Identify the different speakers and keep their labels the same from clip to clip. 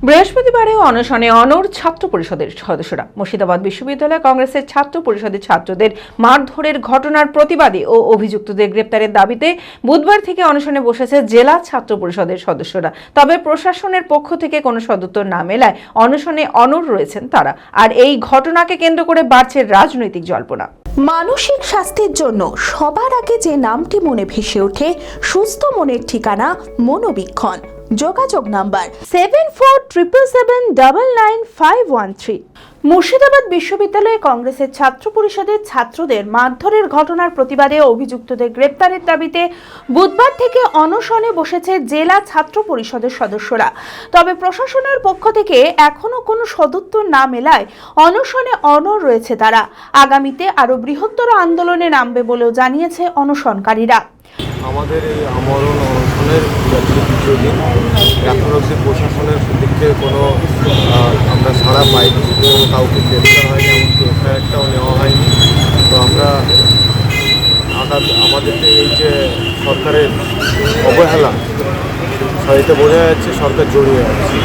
Speaker 1: বৃহস্পতিবারেও অনশনে অনড় ছাত্র পরিষদের সদস্যরা। মুর্শিদাবাদ বিশ্ববিদ্যালয় কংগ্রেসের ছাত্র পরিষদের ছাত্রদের মারধরের ঘটনার প্রতিবাদে ও অভিযুক্তদের গ্রেপ্তারের দাবিতে বুধবার থেকে অনশনে বসেছে জেলা ছাত্র পরিষদের সদস্যরা। তবে প্রশাসনের পক্ষ থেকে কোনো সদুত্তর না মেলায় অনশনে অনড় রয়েছেন তারা। আর এই ঘটনাকে কেন্দ্র করে বাড়ছে রাজনৈতিক জল্পনা।
Speaker 2: মানসিক স্বাস্থ্যের জন্য সবার আগে যে নামটি মনে ভেসে ওঠে, সুস্থ মনের ঠিকানা মনোবীক্ষণ। যোগাযোগ নাম্বার 7477799513। মুর্শিদাবাদ বিশ্ববিদ্যালয়ে কংগ্রেসের ছাত্র পরিষদের ছাত্রদের মারধরের ঘটনার প্রতিবাদে অভিযুক্তদের গ্রেপ্তারের দাবিতে বুধবার থেকে অনশনে বসেছে জেলা ছাত্র পরিষদের সদস্যরা। তবে প্রশাসনের পক্ষ থেকে এখনো কোনো সদুত্তর না মেলায় অনশনে অনড় রয়েছে তারা। আগামীতে আরো বৃহত্তর আন্দোলনে নামবে বলেও জানিয়েছে অনশনকারীরা।
Speaker 3: আমাদের এই আমরণ অনশনের দ্বিতীয় দিন, এখন অবধি প্রশাসনের দিক থেকে কোনো আমরা সাড়া পাইনি, কাউকে গ্রেপ্তার হয়নি, এমনকি এফআইআরটাও নেওয়া হয়নি। তো আমরা আমাদের এই যে সরকারের অবহেলা, এতে বোঝা যাচ্ছে সরকার জড়িয়ে আছে,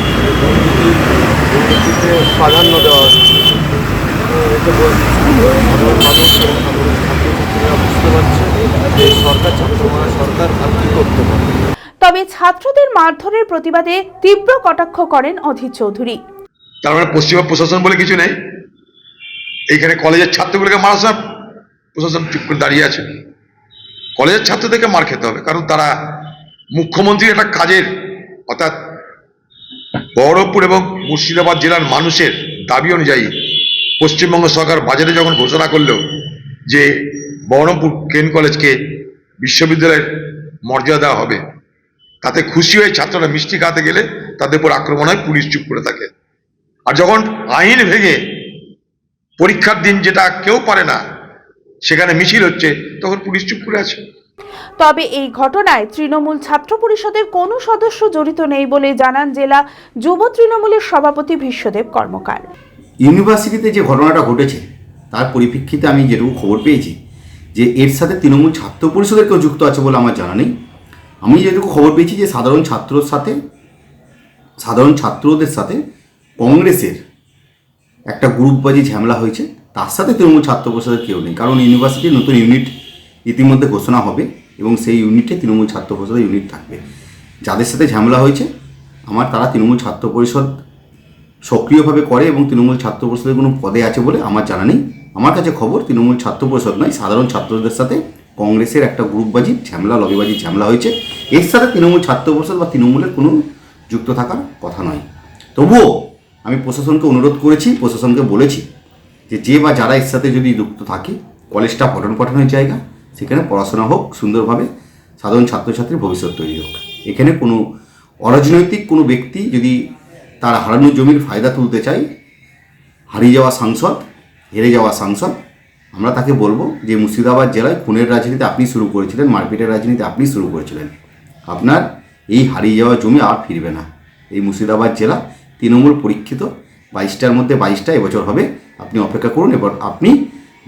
Speaker 3: দুর্নীতিতে প্রাধান্য দেওয়া হচ্ছে। এতে সাধারণ মানুষ এবং সাধারণ ছাত্রছাত্রীরা বুঝতে পারছে যে সরকার সরকার আর কি করতে পারে।
Speaker 2: তবে ছাত্রদের মারধরের প্রতিবাদে তীব্র কটাক্ষ করেন অধীর চৌধুরী।
Speaker 4: তার মানে পশ্চিমবঙ্গ প্রশাসন বলে কিছু নেই, এইখানে কলেজের ছাত্রগুলোকে মারার সব প্রশাসন চুপ করে দাঁড়িয়ে আছে। কলেজের ছাত্রদেরকে মার খেতে হবে, কারণ তারা মুখ্যমন্ত্রীর একটা কাজের, অর্থাৎ বহরমপুর এবং মুর্শিদাবাদ জেলার মানুষের দাবি অনুযায়ী পশ্চিমবঙ্গ সরকার বাজেটে যখন ঘোষণা করলো যে বহরমপুর কেন কলেজকে বিশ্ববিদ্যালয়ের মর্যাদা দেওয়া হবে, তাতে খুশি হয়ে ছাত্ররা মিষ্টি খাতে গেলে তাদের উপর আক্রমণ হয়, পুলিশ চুপ করে থাকে। আর যখন আইন ভেঙে পরীক্ষার দিন যেটা কেউ পারে না সেখানে মিছিল হচ্ছে, তখন পুলিশ চুপ করে আছে।
Speaker 2: তবে এই ঘটনায় তৃণমূল ছাত্র পরিষদের কোনো সদস্য জড়িত নেই বলে জানান জেলা যুব তৃণমূলের সভাপতি বিশ্বদেব কর্মকার।
Speaker 5: ইউনিভার্সিটিতে যে ঘটনাটা ঘটেছে তার পরিপ্রেক্ষিতে আমি যেটুকু খবর পেয়েছি যে এর সাথে তৃণমূল ছাত্র পরিষদের কেউ যুক্ত আছে বলে আমার জানা নেই। আমি যেটুকু খবর পেয়েছি যে সাধারণ ছাত্রদের সাথে কংগ্রেসের একটা গ্রুপবাজি ঝামেলা হয়েছে, তার সাথে তৃণমূল ছাত্র পরিষদের কেউ নেই। কারণ ইউনিভার্সিটির নতুন ইউনিট ইতিমধ্যে ঘোষণা হবে এবং সেই ইউনিটে তৃণমূল ছাত্র পরিষদের ইউনিট থাকবে। যাদের সাথে ঝামেলা হয়েছে তারা তৃণমূল ছাত্র পরিষদ সক্রিয়ভাবে করে এবং তৃণমূল ছাত্র পরিষদের কোনো পদে আছে বলে আমার জানা নেই। আমার কাছে খবর তৃণমূল ছাত্র পরিষদ নয়, সাধারণ ছাত্রদের সাথে কংগ্রেসের একটা গ্রুপবাজি ঝামেলা, লবিবাজি ঝামেলা হয়েছে। এর সাথে তৃণমূল ছাত্র পরিষদ বা তৃণমূলের কোনো যুক্ত থাকার কথা নয়। তবুও আমি প্রশাসনকে অনুরোধ করেছি, প্রশাসনকে বলেছি যে বা যারা এর সাথে যদি যুক্ত থাকে, কলেজটা পঠন পাঠনের জায়গা, সেখানে পড়াশোনা হোক সুন্দরভাবে, সাধারণ ছাত্রছাত্রীর ভবিষ্যৎ তৈরি হোক। এখানে কোনো অরাজনৈতিক কোনো ব্যক্তি যদি তার হারানো জমির ফায়দা তুলতে চায়, হারিয়ে যাওয়া সাংসদ, হেরে যাওয়া সাংসদ, আমরা তাকে বলবো যে মুর্শিদাবাদ জেলায় খুনের রাজনীতি আপনি শুরু করেছিলেন, মারপিটের রাজনীতি আপনি শুরু করেছিলেন। আপনার এই হারিয়ে যাওয়া জমি আর ফিরবে না। এই মুর্শিদাবাদ জেলা তৃণমূল পরীক্ষিত 22টার মধ্যে 22টা এবছর হবে। আপনি অপেক্ষা করুন, এবার আপনি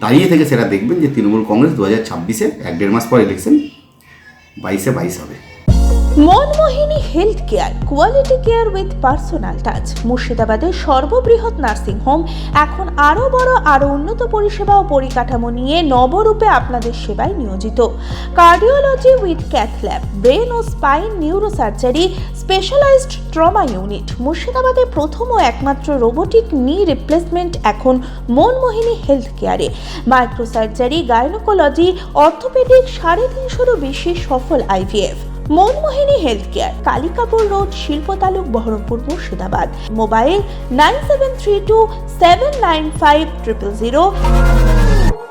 Speaker 5: দাঁড়িয়ে থেকে সেটা দেখবেন যে তৃণমূল কংগ্রেস 2026-এ 1-1.5 মাস পর ইলেকশন 22-22 হবে।
Speaker 2: Manmohini health care, quality care with personal touch. মুর্শিদাবাদের সর্ববৃহৎ নার্সিং হোম এখন আরও বড়, আরও উন্নত পরিষেবা ও পরিকাঠামো নিয়ে নবরূপে আপনাদের সেবায় নিয়োজিত। Cardiology with cath lab, brain ও spine neurosurgery, specialised trauma unit. মুর্শিদাবাদে প্রথম ও একমাত্র রোবোটিক নি রিপ্লেসমেন্ট এখন মনমোহিনী হেলথ কেয়ারে। মাইক্রোসার্জারি, গাইনোকোলজি, অর্থোপেডিক, 350-এরও বেশি সফল IVF। Manmohini health care, Kalikapur road, শিল্পতালুক, বহরমপুর, মুর্শিদাবাদ। মোবাইল 9732795000।